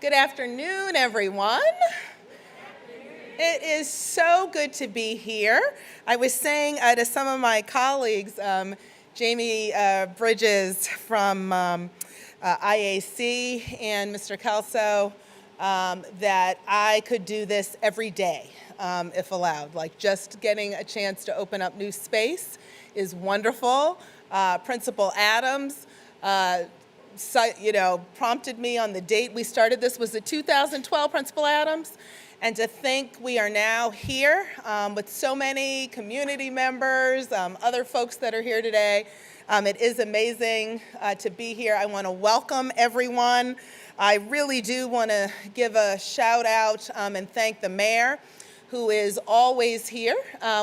Good afternoon, everyone. It is so good to be here. I was saying to some of my colleagues, Jamie Bridges from IAC and Mr. Kelso, that I could do this every day if allowed. Like just getting a chance to open up new space is wonderful. Principal Adams, prompted me on the date we started. This was the 2012 Principal Adams. And to think we are now here with so many community members, other folks that are here today. It is amazing to be here. I want to welcome everyone. I really do want to give a shout out and thank the mayor, who is always here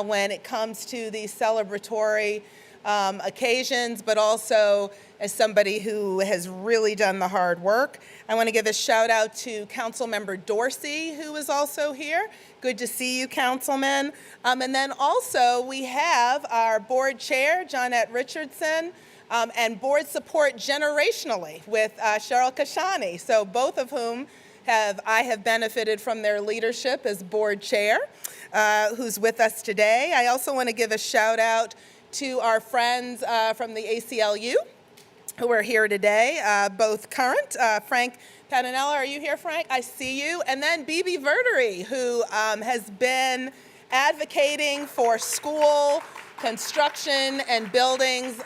when it comes to these celebratory occasions, but also as somebody who has really done the hard work. I want to give a shout out to Councilmember Dorsey, who is also here. Good to see you, Councilman. And then also we have our board chair, Johnette Richardson, and board support generationally with Cheryl Kashani. So both of whom I have benefited from their leadership as board chair, who's with us today. I also want to give a shout out to our friends from the ACLU who are here today, both current. Frank Patanella, are you here, Frank? I see you. And then Bibi Verdery, who has been advocating for school construction and buildings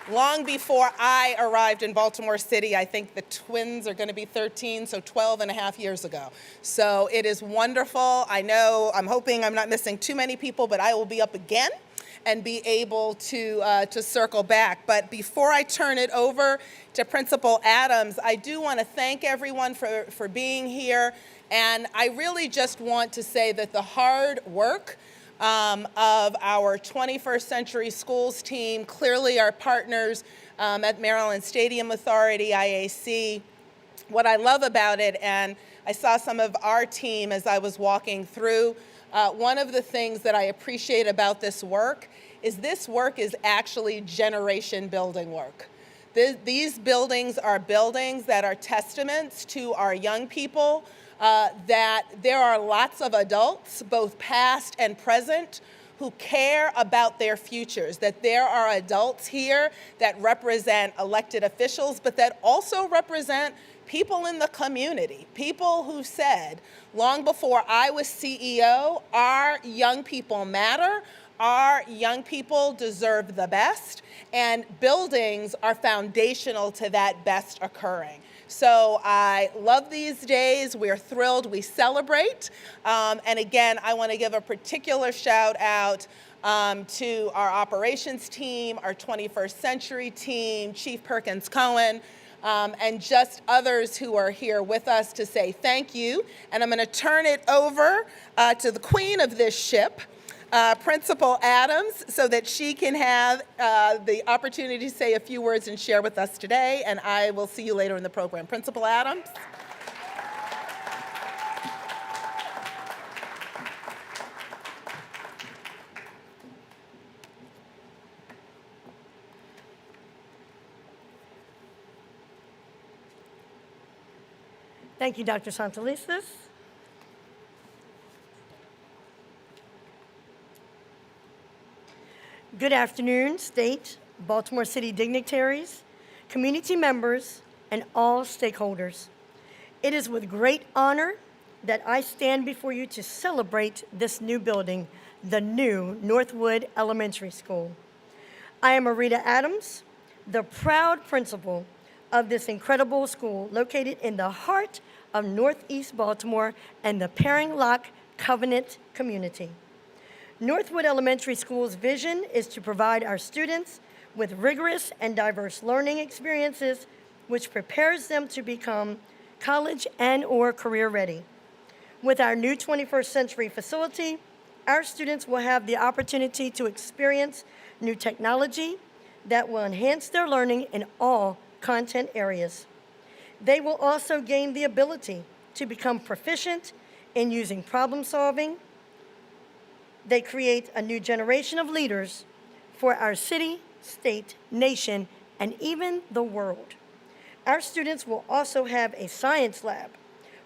long before I arrived in Baltimore City. I think the twins are going to be 13, so 12 and a half years ago. So it is wonderful. I know, I'm hoping I'm not missing too many people, but I will be up again and be able to circle back. But before I turn it over to Principal Adams, I do want to thank everyone for being here. And I really just want to say that the hard work of our 21st Century Schools team, clearly our partners at Maryland Stadium Authority, IAC, what I love about it, and I saw some of our team as I was walking through, one of the things that I appreciate about this work is actually generation building work. These buildings are buildings that are testaments to our young people, that there are lots of adults, both past and present, who care about their futures, that there are adults here that represent elected officials, but that also represent people in the community, people who said, long before I was CEO, our young people matter, our young people deserve the best, and buildings are foundational to that best occurring. So I love these days. We're thrilled. We celebrate. And again, I want to give a particular shout out to our operations team, our 21st Century team, Chief Perkins Cohen, and just others who are here with us to say thank you. And I'm going to turn it over to the queen of this ship, Principal Adams, so that she can have the opportunity to say a few words and share with us today. And I will see you later in the program. Principal Adams. Thank you, Dr. Santelises. Good afternoon, state, Baltimore City dignitaries, community members, and all stakeholders. It is with great honor that I stand before you to celebrate this new building, the new Northwood Elementary School. I am Arita Adams, the proud principal of this incredible school located in the heart of Northeast Baltimore and the Paring Lock Covenant community. Northwood Elementary School's vision is to provide our students with rigorous and diverse learning experiences which prepares them to become college and/or career ready. With our new 21st Century facility, our students will have the opportunity to experience new technology that will enhance their learning in all content areas. They will also gain the ability to become proficient in using problem solving. They create a new generation of leaders for our city, state, nation, and even the world. Our students will also have a science lab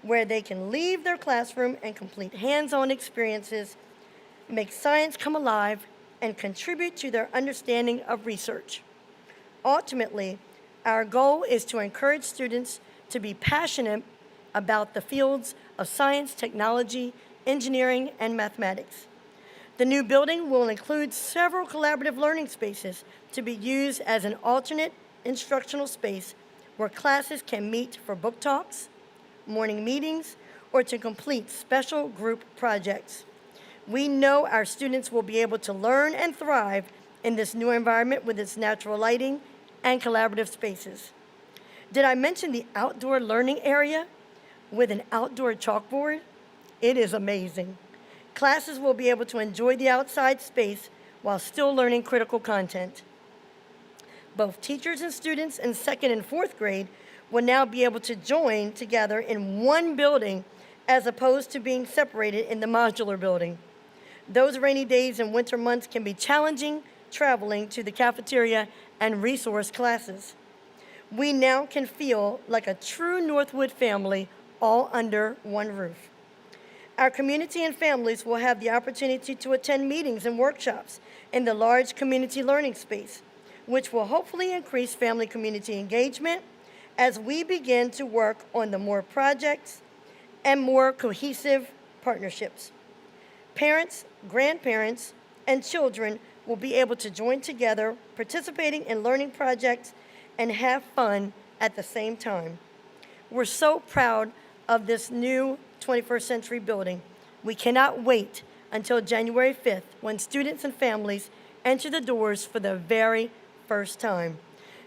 where they can leave their classroom and complete hands-on experiences, make science come alive, and contribute to their understanding of research. Ultimately, our goal is to encourage students to be passionate about the fields of science, technology, engineering, and mathematics. The new building will include several collaborative learning spaces to be used as an alternate instructional space where classes can meet for book talks, morning meetings, or to complete special group projects. We know our students will be able to learn and thrive in this new environment with its natural lighting and collaborative spaces. Did I mention the outdoor learning area with an outdoor chalkboard? It is amazing. Classes will be able to enjoy the outside space while still learning critical content. Both teachers and students in 2nd and 4th grade will now be able to join together in one building as opposed to being separated in the modular building. Those rainy days and winter months can be challenging traveling to the cafeteria and resource classes. We now can feel like a true Northwood family all under one roof. Our community and families will have the opportunity to attend meetings and workshops in the large community learning space, which will hopefully increase family community engagement as we begin to work on the more projects and more cohesive partnerships. Parents, grandparents, and children will be able to join together, participating in learning projects and have fun at the same time. We're so proud of this new 21st century building. We cannot wait until January 5th when students and families enter the doors for the very first time.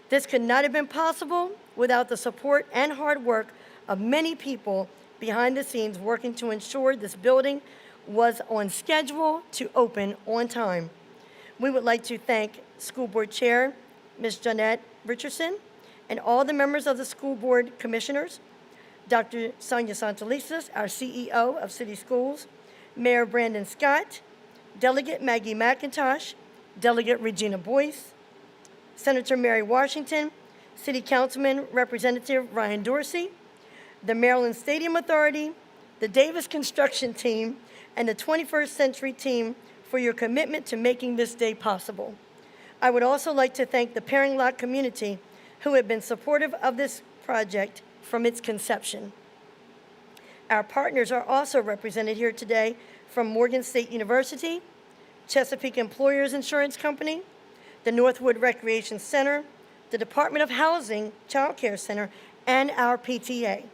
This could not have been possible without the support and hard work of many people behind the scenes working to ensure this building was on schedule to open on time. We would like to thank School Board Chair, Ms. Jeanette Richardson, and all the members of the School Board Commissioners, Dr. Sonia Santelices, our CEO of City Schools, Mayor Brandon Scott, Delegate Maggie McIntosh, Delegate Regina Boyce, Senator Mary Washington, City Councilman Representative Ryan Dorsey, the Maryland Stadium Authority, the Davis Construction Team, and the 21st Century Team for your commitment to making this day possible. I would also like to thank the Pairing Lot community who have been supportive of this project from its conception. Our partners are also represented here today from Morgan State University, Chesapeake Employers Insurance Company, the Northwood Recreation Center, the Department of Housing Child Care Center, and our PTA.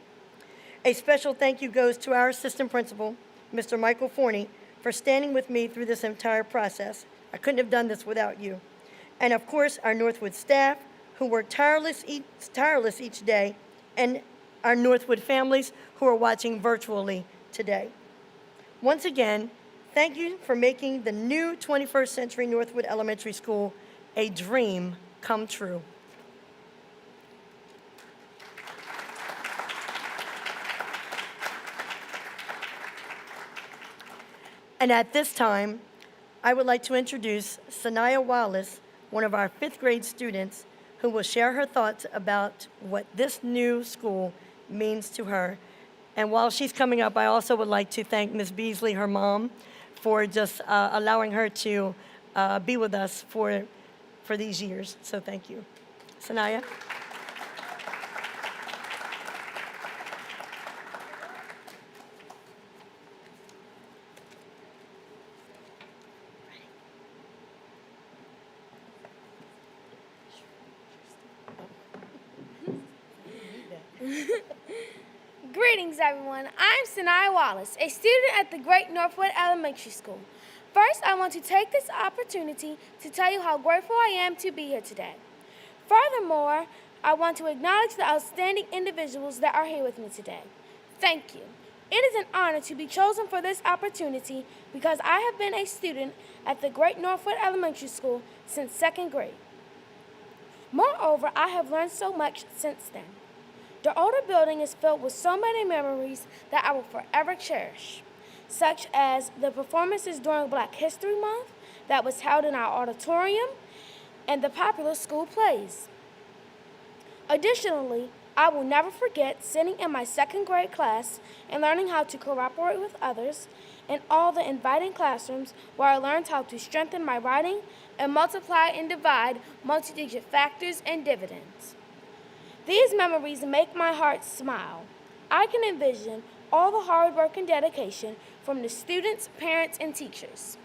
A special thank you goes to our assistant principal, Mr. Michael Forney, for standing with me through this entire process. I couldn't have done this without you. And of course, our Northwood staff, who work tireless each day, and our Northwood families who are watching virtually today. Once again, thank you for making the new 21st Century Northwood Elementary School a dream come true. And at this time, I would like to introduce Sanaya Wallace, one of our 5th grade students, who will share her thoughts about what this new school means to her. And while she's coming up, I also would like to thank Ms. Beasley, her mom, for just allowing her to be with us for these years. So thank you. Sanaya? Greetings, everyone. I'm Sanaya Wallace, a student at the Great Northwood Elementary School. First, I want to take this opportunity to tell you how grateful I am to be here today. Furthermore, I want to acknowledge the outstanding individuals that are here with me today. Thank you. It is an honor to be chosen for this opportunity because I have been a student at the Great Northwood Elementary School since 2nd grade. Moreover, I have learned so much since then. The older building is filled with so many memories that I will forever cherish, such as the performances during Black History Month that was held in our auditorium and the popular school plays. Additionally, I will never forget sitting in my second grade class and learning how to cooperate with others in all the inviting classrooms where I learned how to strengthen my writing and multiply and divide multi-digit factors and dividends. These memories make my heart smile. I can envision all the hard work and dedication from the students, parents, and teachers.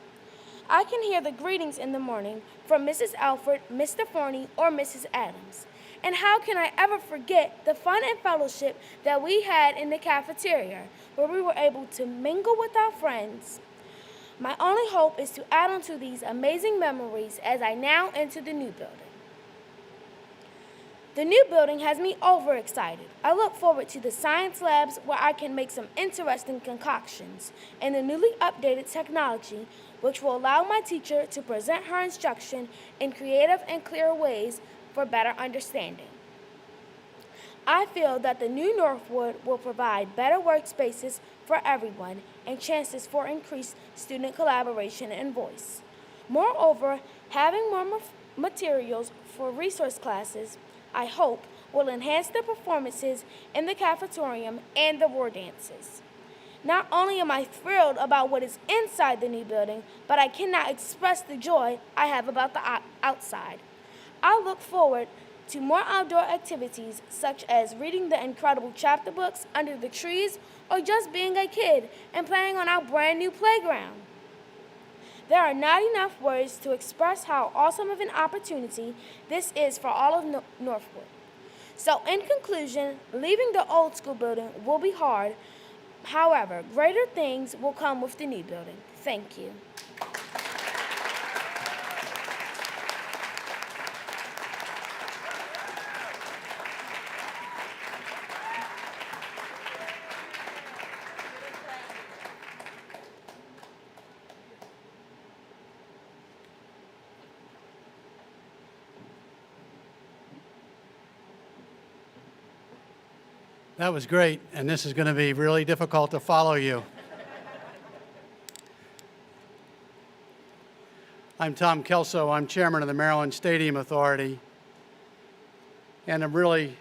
I can hear the greetings in the morning from Mrs. Alford, Mr. Forney, or Mrs. Adams. And how can I ever forget the fun and fellowship that we had in the cafeteria, where we were able to mingle with our friends. My only hope is to add on to these amazing memories as I now enter the new building. The new building has me overexcited. I look forward to the science labs where I can make some interesting concoctions and the newly updated technology which will allow my teacher to present her instruction in creative and clear ways for better understanding. I feel that the new Northwood will provide better workspaces for everyone and chances for increased student collaboration and voice. Moreover, having more materials for resource classes, I hope, will enhance the performances in the cafetorium and the war dances. Not only am I thrilled about what is inside the new building, but I cannot express the joy I have about the outside. I look forward to more outdoor activities such as reading the incredible chapter books under the trees or just being a kid and playing on our brand new playground. There are not enough words to express how awesome of an opportunity this is for all of Northwood. So in conclusion, leaving the old school building will be hard. However, greater things will come with the new building. Thank you. That was great, and this is going to be really difficult to follow you. I'm Tom Kelso. I'm chairman of the Maryland Stadium Authority. And I'm really,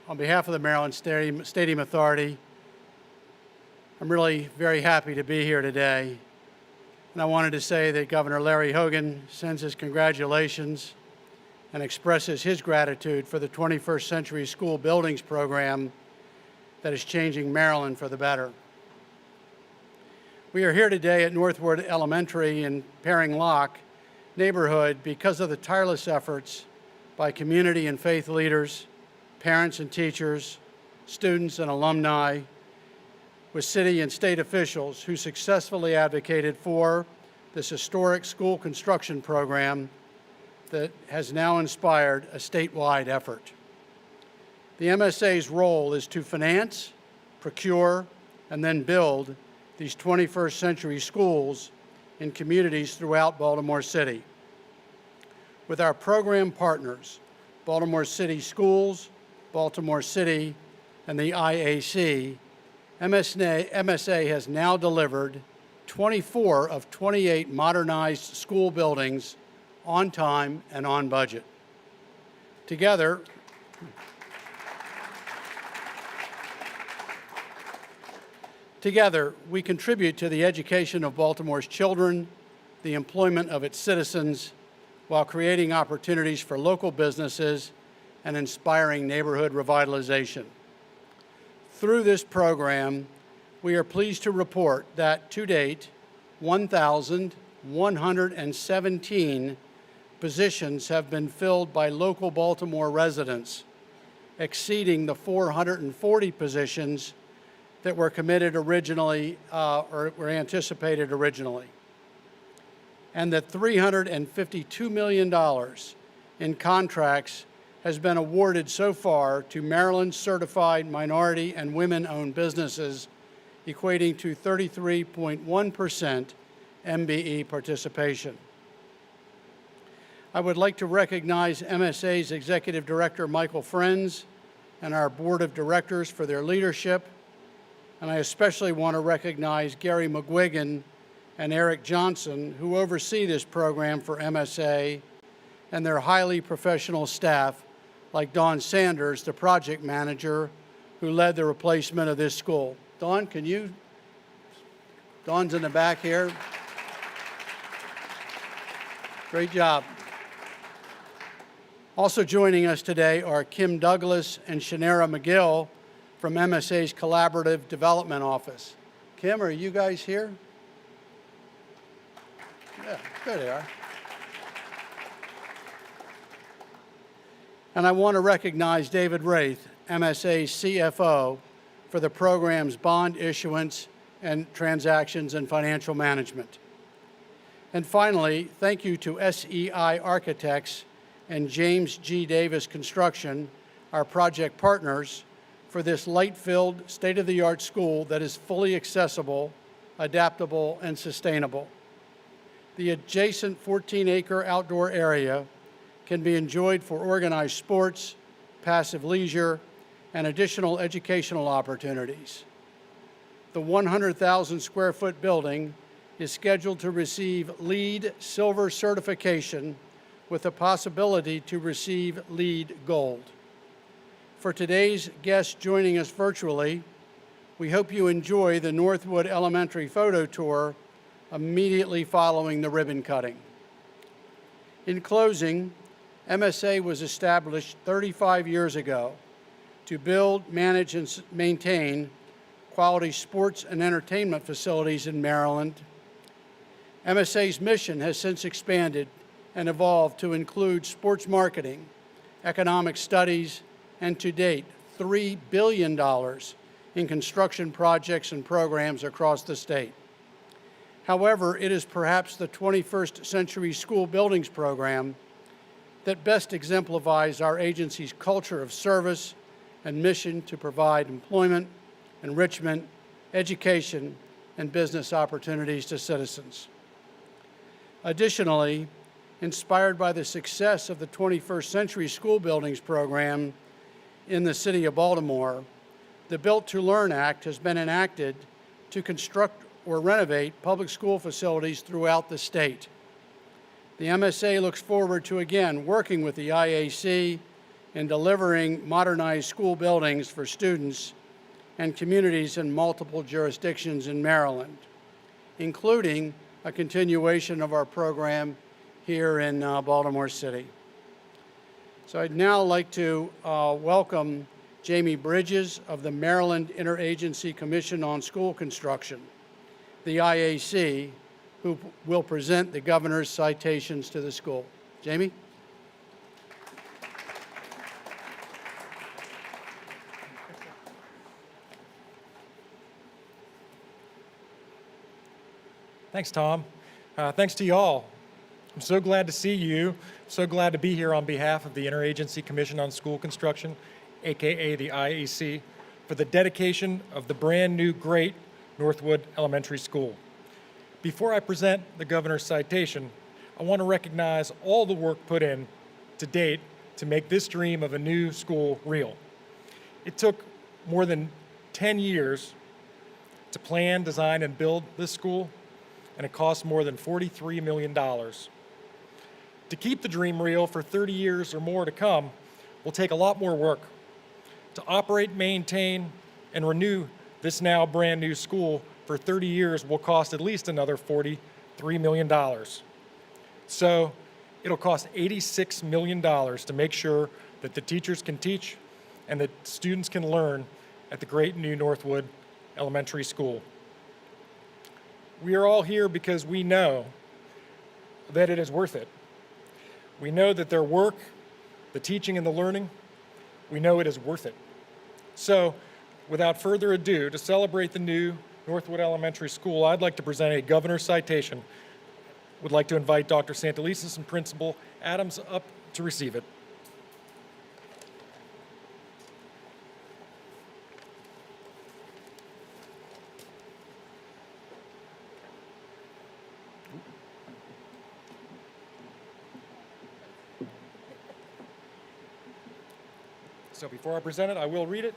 on behalf of the Maryland Stadium Authority, I'm really very happy to be here today. And I wanted to say that Governor Larry Hogan sends his congratulations and expresses his gratitude for the 21st Century School Buildings Program that is changing Maryland for the better. We are here today at Northwood Elementary in Paring Lock neighborhood because of the tireless efforts by community and faith leaders, parents and teachers, students and alumni, with city and state officials who successfully advocated for this historic school construction program that has now inspired a statewide effort. The MSA's role is to finance, procure, and then build these 21st century schools in communities throughout Baltimore City. With our program partners, Baltimore City Schools, Baltimore City, and the IAC, MSA has now delivered 24 of 28 modernized school buildings on time and on budget. Together, we contribute to the education of Baltimore's children, the employment of its citizens, while creating opportunities for local businesses and inspiring neighborhood revitalization. Through this program, we are pleased to report that to date, 1,117 positions have been filled by local Baltimore residents, exceeding the 440 positions that were committed originally or were anticipated originally. And that $352 million in contracts has been awarded so far to Maryland certified minority and women-owned businesses, equating to 33.1% MBE participation. I would like to recognize MSA's Executive Director, Michael Friends, and our Board of Directors for their leadership. And I especially want to recognize Gary McGuigan and Eric Johnson, who oversee this program for MSA, and their highly professional staff, like Dawn Sanders, the project manager who led the replacement of this school. Dawn, Dawn's in the back here. Great job. Also joining us today are Kim Douglas and Shanera McGill from MSA's Collaborative Development Office. Kim, are you guys here? Yeah, there they are. And I want to recognize David Wraith, MSA's CFO, for the program's bond issuance and transactions and financial management. And finally, thank you to SEI Architects and James G. Davis Construction, our project partners, for this light-filled, state-of-the-art school that is fully accessible, adaptable, and sustainable. The adjacent 14-acre outdoor area can be enjoyed for organized sports, passive leisure, and additional educational opportunities. The 100,000 square foot building is scheduled to receive LEED Silver certification with the possibility to receive LEED Gold. For today's guests joining us virtually, we hope you enjoy the Northwood Elementary photo tour immediately following the ribbon cutting. In closing, MSA was established 35 years ago to build, manage, and maintain quality sports and entertainment facilities in Maryland. MSA's mission has since expanded and evolved to include sports marketing, economic studies, and to date, $3 billion in construction projects and programs across the state. However, it is perhaps the 21st Century School Buildings Program that best exemplifies our agency's culture of service and mission to provide employment, enrichment, education, and business opportunities to citizens. Additionally, inspired by the success of the 21st Century School Buildings Program in the city of Baltimore, the Built to Learn Act has been enacted to construct or renovate public school facilities throughout the state. The MSA looks forward to again working with the IAC in delivering modernized school buildings for students and communities in multiple jurisdictions in Maryland, including a continuation of our program here in Baltimore City. So I'd now like to welcome Jamie Bridges of the Maryland Interagency Commission on School Construction, the IAC, who will present the governor's citations to the school. Jamie? Thanks, Tom. Thanks to you all. I'm so glad to see you. So glad to be here on behalf of the Interagency Commission on School Construction, aka the IAC, for the dedication of the brand new great Northwood Elementary School. Before I present the governor's citation, I want to recognize all the work put in to date to make this dream of a new school real. It took more than 10 years to plan, design, and build this school, and it cost more than $43 million. To keep the dream real for 30 years or more to come will take a lot more work. To operate, maintain, and renew this now brand new school for 30 years will cost at least another $43 million. So it'll cost $86 million to make sure that the teachers can teach and that students can learn at the great new Northwood Elementary School. We are all here because we know that it is worth it. We know that their work, the teaching and the learning, we know it is worth it. So, without further ado, to celebrate the new Northwood Elementary School, I'd like to present a governor's citation. Would like to invite Dr. Santelises and Principal Adams up to receive it. So before I present it, I will read it.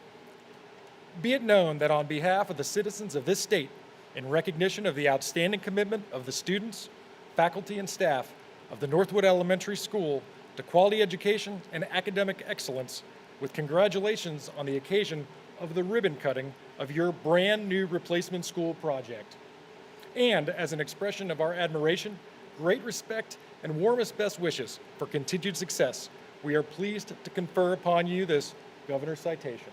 Be it known that on behalf of the citizens of this state, in recognition of the outstanding commitment of the students, faculty, and staff of the Northwood Elementary School to quality education and academic excellence, with congratulations on the occasion of the ribbon cutting of your brand new replacement school project. And as an expression of our admiration, great respect, and warmest best wishes for continued success, we are pleased to confer upon you this Governor's Citation.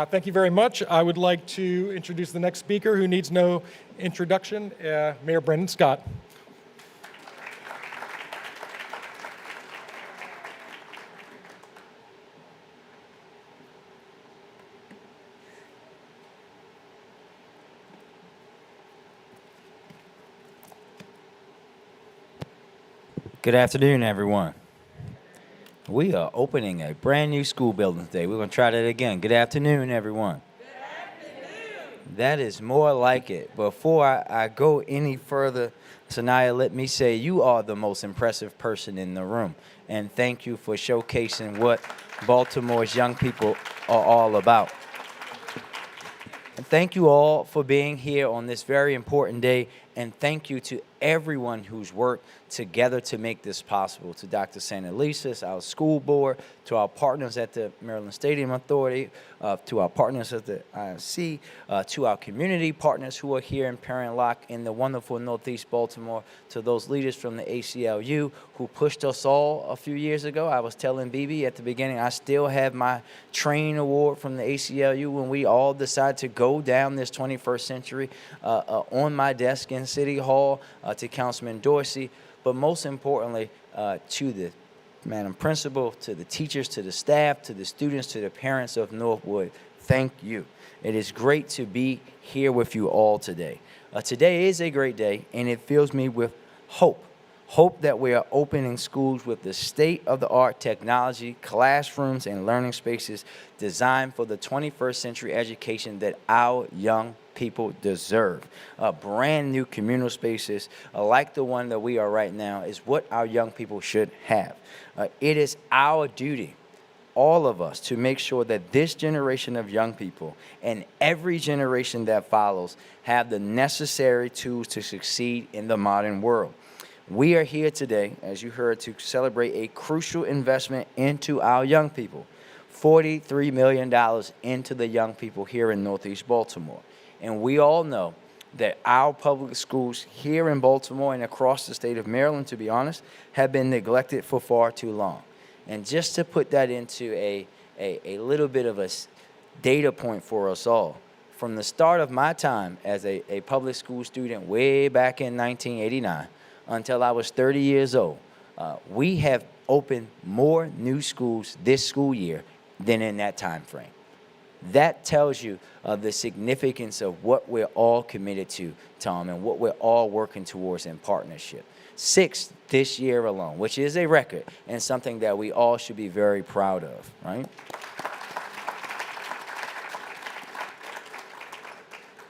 Thank you very much. I would like to introduce the next speaker, who needs no introduction, Mayor Brendan Scott. Good afternoon, everyone. We are opening a brand new school building today. We're going to try that again. Good afternoon, everyone. Good afternoon. That is more like it. Before I go any further, Sanaya, let me say you are the most impressive person in the room. And thank you for showcasing what Baltimore's young people are all about. And thank you all for being here on this very important day. And thank you to everyone who's worked together to make this possible. To Dr. Santa Lisa's, our school board, to our partners at the Maryland Stadium Authority, to our partners at the IFC, to our community partners who are here in Perrin Lock in the wonderful Northeast Baltimore, to those leaders from the ACLU who pushed us all a few years ago. I was telling Bibi at the beginning, I still have my train award from the ACLU when we all decided to go down this 21st century on my desk in City Hall, to Councilman Dorsey, but most importantly, to the Madam Principal, to the teachers, to the staff, to the students, to the parents of Northwood. Thank you. It is great to be here with you all today. Today is a great day, and it fills me with hope. Hope that we are opening schools with the state-of-the-art technology, classrooms, and learning spaces designed for the 21st century education that our young people deserve. Brand new communal spaces like the one that we are right now is what our young people should have. It is our duty, all of us, to make sure that this generation of young people and every generation that follows have the necessary tools to succeed in the modern world. We are here today, as you heard, to celebrate a crucial investment into our young people. $43 million into the young people here in Northeast Baltimore. And we all know that our public schools here in Baltimore and across the state of Maryland, to be honest, have been neglected for far too long. And just to put that into a little bit of a data point for us all, from the start of my time as a public school student way back in 1989 until I was 30 years old, we have opened more new schools this school year than in that time frame. That tells you the significance of what we're all committed to, Tom, and what we're all working towards in partnership. 6 this year alone, which is a record and something that we all should be very proud of, right?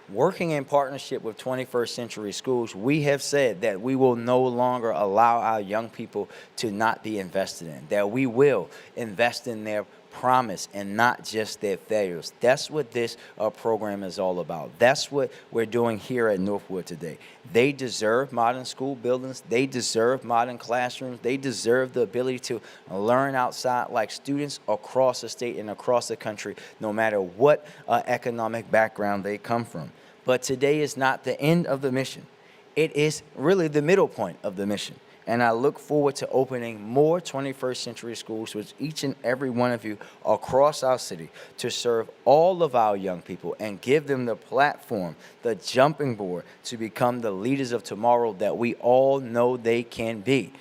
Working in partnership with 21st Century Schools, we have said that we will no longer allow our young people to not be invested in, that we will invest in their promise and not just their failures. That's what this program is all about. That's what we're doing here at Northwood today. They deserve modern school buildings. They deserve modern classrooms. They deserve the ability to learn outside like students across the state and across the country, no matter what economic background they come from. But today is not the end of the mission. It is really the middle point of the mission. And I look forward to opening more 21st century schools with each and every one of you across our city to serve all of our young people and give them the platform, the jumping board to become the leaders of tomorrow that we all know they can be.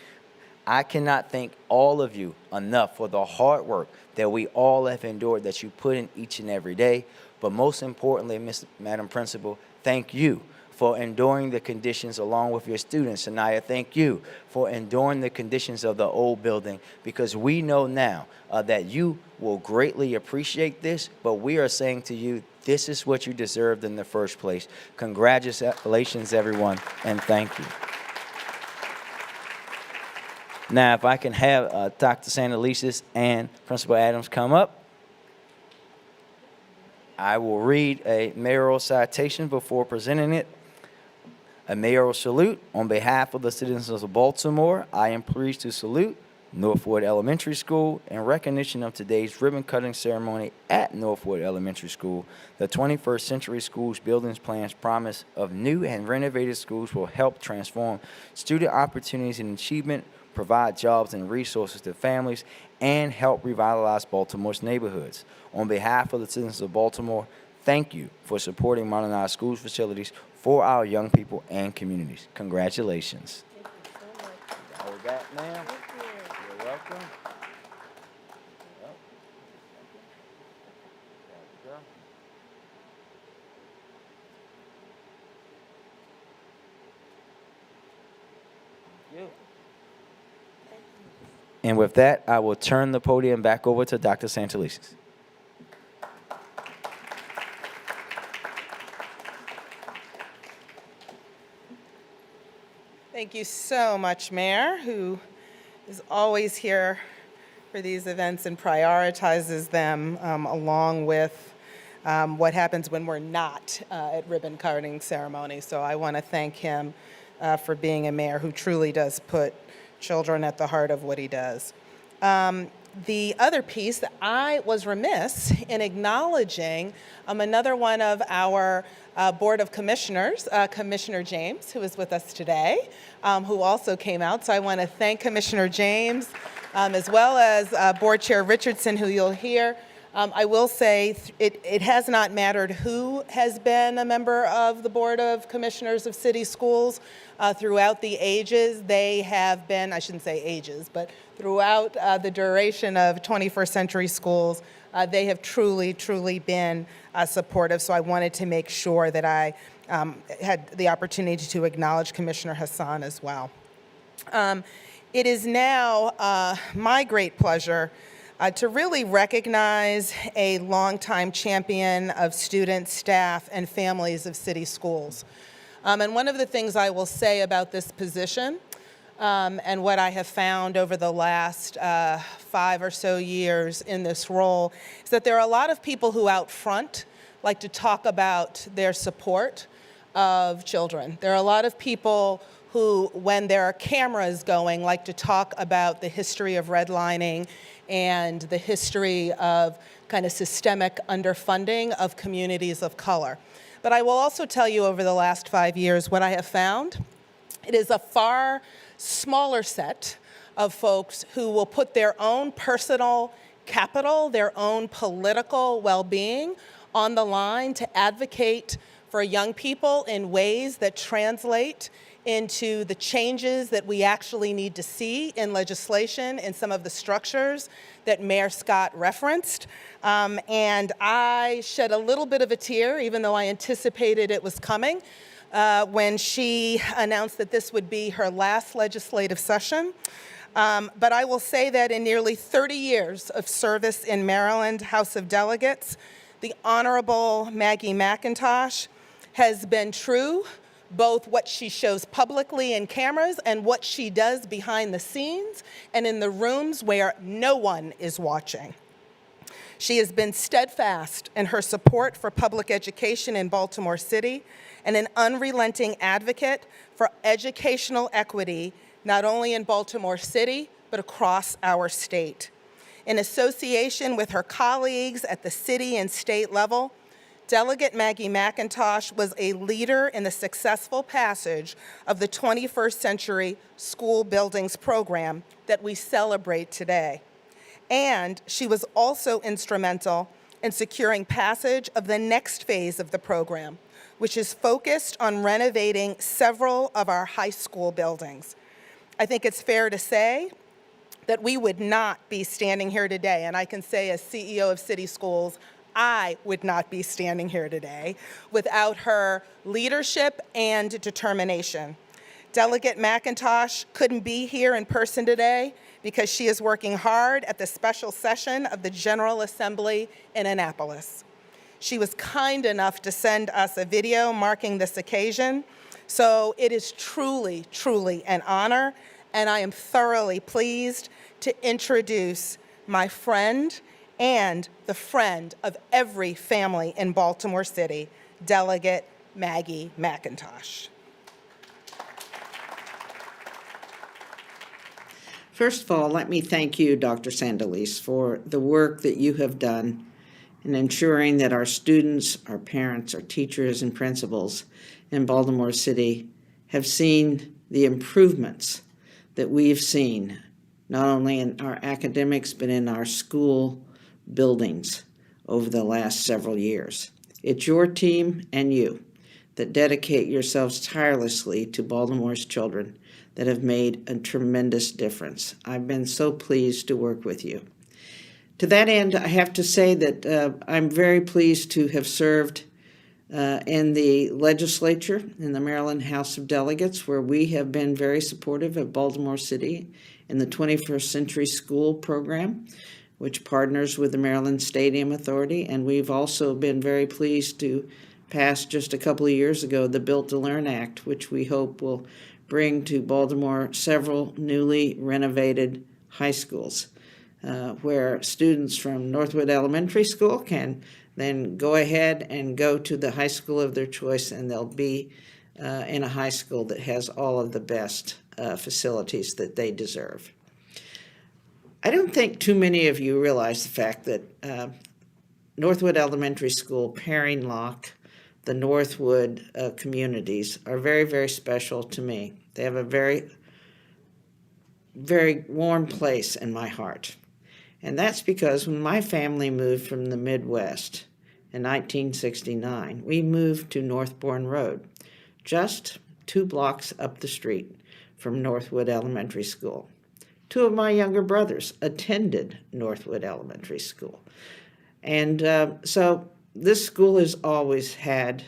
I cannot thank all of you enough for the hard work that we all have endured that you put in each and every day. But most importantly, Madam Principal, thank you for enduring the conditions along with your students. Anaya, thank you for enduring the conditions of the old building, because we know now that you will greatly appreciate this, but we are saying to you, this is what you deserved in the first place. Congratulations, everyone, and thank you. Now, if I can have Dr. Santelises and Principal Adams come up, I will read a mayoral citation before presenting it. A mayoral salute on behalf of the citizens of Baltimore. I am pleased to salute Northwood Elementary School in recognition of today's ribbon cutting ceremony at Northwood Elementary School. The 21st Century Schools Buildings Plan's promise of new and renovated schools will help transform student opportunities and achievement, provide jobs and resources to families, and help revitalize Baltimore's neighborhoods. On behalf of the citizens of Baltimore, thank you for supporting modernized schools facilities for our young people and communities. Congratulations. All we got now. You're welcome. Yep. There we go. Thank you. And with that, I will turn the podium back over to Dr. Santelises. Thank you so much, Mayor, who is always here for these events and prioritizes them along with what happens when we're not at ribbon cutting ceremony. So I want to thank him for being a mayor who truly does put children at the heart of what he does. The other piece that I was remiss in acknowledging another one of our Board of Commissioners, Commissioner James, who is with us today, who also came out. So I want to thank Commissioner James, as well as Board Chair Richardson, who you'll hear. I will say it has not mattered who has been a member of the Board of Commissioners of City Schools throughout the ages. They have been, I shouldn't say ages, but throughout the duration of 21st Century Schools, they have truly, truly been supportive. So I wanted to make sure that I had the opportunity to acknowledge Commissioner Hassan as well. It is now my great pleasure to really recognize a longtime champion of students, staff, and families of city schools. And one of the things I will say about this position and what I have found over the last 5 or so years in this role is that there are a lot of people who out front like to talk about their support of children. There are a lot of people who, when there are cameras going, like to talk about the history of redlining and the history of kind of systemic underfunding of communities of color. But I will also tell you over the last 5 years what I have found. It is a far smaller set of folks who will put their own personal capital, their own political well-being on the line to advocate for young people in ways that translate into the changes that we actually need to see in legislation and some of the structures that Mayor Scott referenced. And I shed a little bit of a tear, even though I anticipated it was coming, when she announced that this would be her last legislative session. But I will say that in nearly 30 years of service in Maryland House of Delegates, the Honorable Maggie McIntosh has been true, both what she shows publicly in cameras and what she does behind the scenes and in the rooms where no one is watching. She has been steadfast in her support for public education in Baltimore City and an unrelenting advocate for educational equity, not only in Baltimore City, but across our state. In association with her colleagues at the city and state level, Delegate Maggie McIntosh was a leader in the successful passage of the 21st Century School Buildings Program that we celebrate today. And she was also instrumental in securing passage of the next phase of the program, which is focused on renovating several of our high school buildings. I think it's fair to say that we would not be standing here today, and I can say as CEO of City Schools, I would not be standing here today without her leadership and determination. Delegate McIntosh couldn't be here in person today because she is working hard at the special session of the General Assembly in Annapolis. She was kind enough to send us a video marking this occasion, so it is truly, truly an honor and I am thoroughly pleased to introduce my friend and the friend of every family in Baltimore City, Delegate Maggie McIntosh. First of all, let me thank you, Dr. Sandalise, for the work that you have done in ensuring that our students, our parents, our teachers, and principals in Baltimore City have seen the improvements that we've seen, not only in our academics, but in our school buildings over the last several years. It's your team and you that dedicate yourselves tirelessly to Baltimore's children that have made a tremendous difference. I've been so pleased to work with you. To that end, I have to say that I'm very pleased to have served in the legislature, in the Maryland House of Delegates, where we have been very supportive of Baltimore City in the 21st Century School program, which partners with the Maryland Stadium Authority. And we've also been very pleased to pass just a couple of years ago the Built to Learn Act, which we hope will bring to Baltimore several newly renovated high schools, where students from Northwood Elementary School can then go ahead and go to the high school of their choice, and they'll be in a high school that has all of the best facilities that they deserve. I don't think too many of you realize the fact that Northwood Elementary School, Paring Lock, the Northwood communities are very, very special to me. They have a very, very warm place in my heart. And that's because when my family moved from the Midwest in 1969, we moved to Northbourne Road, just 2 blocks up the street from Northwood Elementary School. 2 of my younger brothers attended Northwood Elementary School. And so this school has always had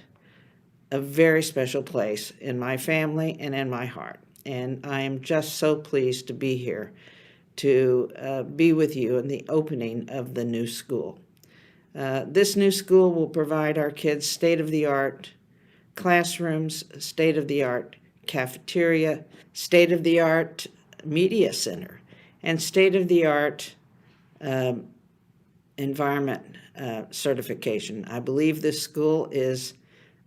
a very special place in my family and in my heart. And I am just so pleased to be here to be with you in the opening of the new school. This new school will provide our kids state-of-the-art classrooms, state-of-the-art cafeteria, state-of-the-art media center, and state-of-the-art environment certification. I believe this school is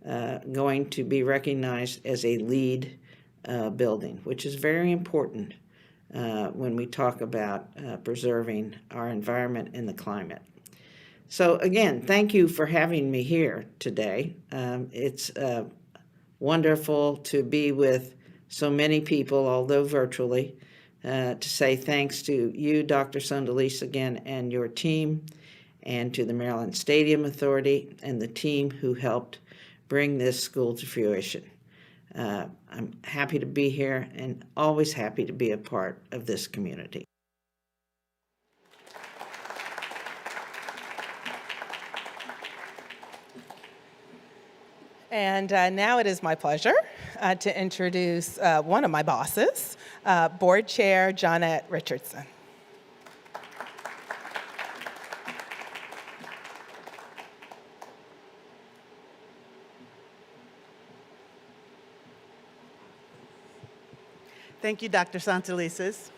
going to be recognized as a LEED building, which is very important when we talk about preserving our environment and the climate. So again, thank you for having me here today. It's wonderful to be with so many people, although virtually, to say thanks to you, Dr. Sandalise, again, and your team, and to the Maryland Stadium Authority and the team who helped bring this school to fruition. I'm happy to be here and always happy to be a part of this community. And now it is my pleasure to introduce one of my bosses, Board Chair Johnette Richardson. Thank you, Dr. Santelises.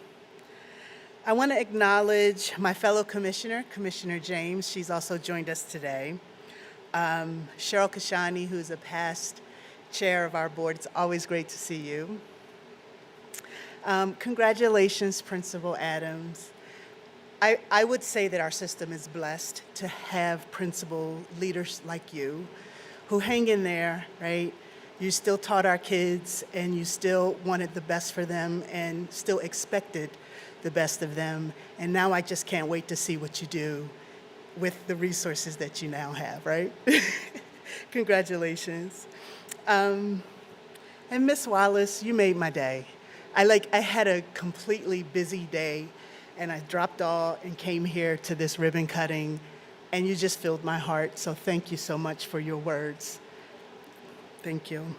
I want to acknowledge my fellow commissioner, Commissioner James. She's also joined us today. Cheryl Kashani, who's a past chair of our board. It's always great to see you. Congratulations, Principal Adams. I would say that our system is blessed to have principal leaders like you who hang in there, right? You still taught our kids, and you still wanted the best for them and still expected the best of them. And now I just can't wait to see what you do with the resources that you now have, right? Congratulations. And Miss Wallace, you made my day. I had a completely busy day, and I dropped all and came here to this ribbon cutting, and you just filled my heart. So thank you so much for your words. Thank you.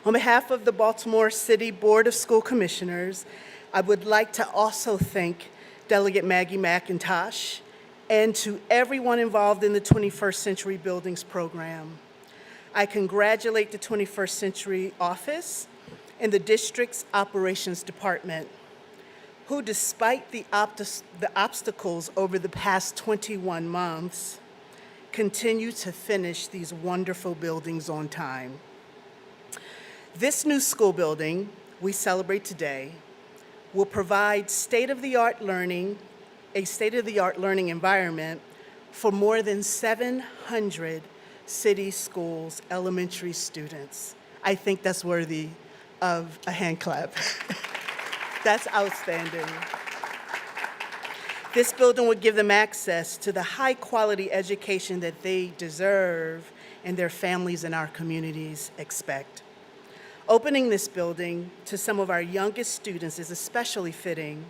On behalf of the Baltimore City Board of School Commissioners, I would like to also thank Delegate Maggie McIntosh and to everyone involved in the 21st Century Buildings program. I congratulate the 21st Century Office in the district's operations department, who, despite the obstacles over the past 21 months, continue to finish these wonderful buildings on time. This new school building we celebrate today will provide state-of-the-art learning, a state-of-the-art learning environment for more than 700 city schools, elementary students. I think that's worthy of a hand clap. That's outstanding. This building would give them access to the high-quality education that they deserve and their families and our communities expect. Opening this building to some of our youngest students is especially fitting,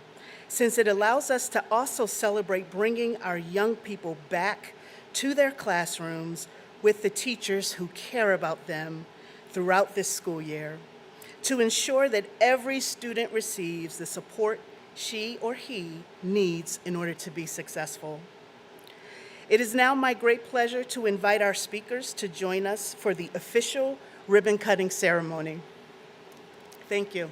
since it allows us to also celebrate bringing our young people back to their classrooms with the teachers who care about them throughout this school year, to ensure that every student receives the support she or he needs in order to be successful. It is now my great pleasure to invite our speakers to join us for the official ribbon cutting ceremony. Thank you.